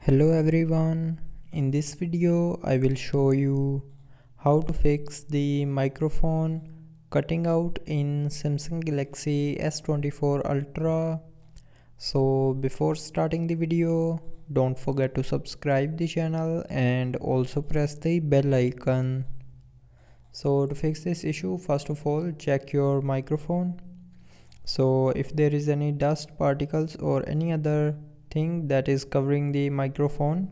Hello everyone, in this video I will show you how to fix the microphone cutting out in Samsung Galaxy S24 Ultra. So before starting the video, don't forget to subscribe the channel and also press the bell icon. So to fix this issue, first of all check your microphone. So if there is any dust particles or any other thing that is covering the microphone,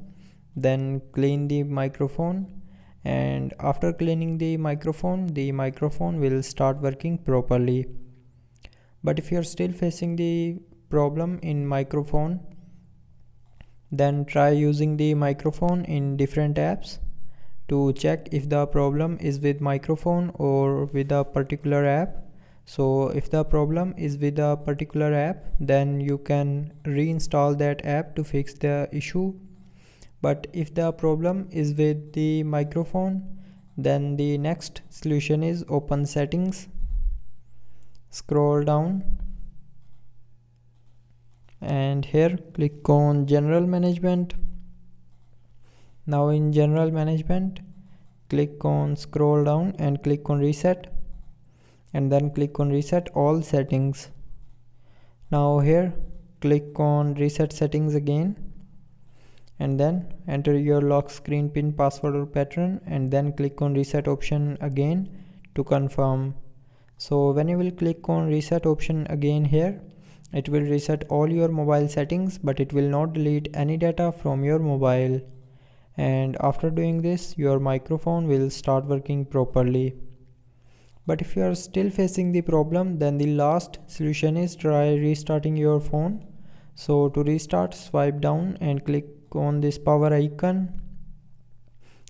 then clean the microphone, and after cleaning the microphone will start working properly. But if you're still facing the problem in microphone, then try using the microphone in different apps to check if the problem is with microphone or with a particular app. So if the problem is with a particular app, then you can reinstall that app to fix the issue. But if the problem is with the microphone, then the next solution is open settings, scroll down, and here click on general management. Now in general management, click on scroll down and click on reset, and then click on reset all settings. Now here click on reset settings again, and then enter your lock screen pin, password or pattern, and then click on reset option again to confirm. So when you will click on reset option again here, it will reset all your mobile settings, but it will not delete any data from your mobile. And after doing this, your microphone will start working properly. But if you are still facing the problem, then the last solution is try restarting your phone. So to restart, swipe down and click on this power icon,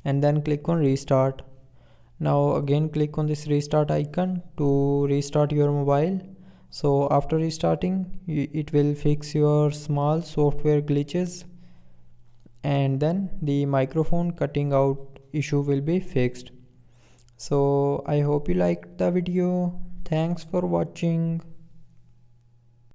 and then click on restart. Now again click on this restart icon to restart your mobile. So after restarting, it will fix your small software glitches, and then the microphone cutting out issue will be fixed. So I hope you liked the video. Thanks for watching.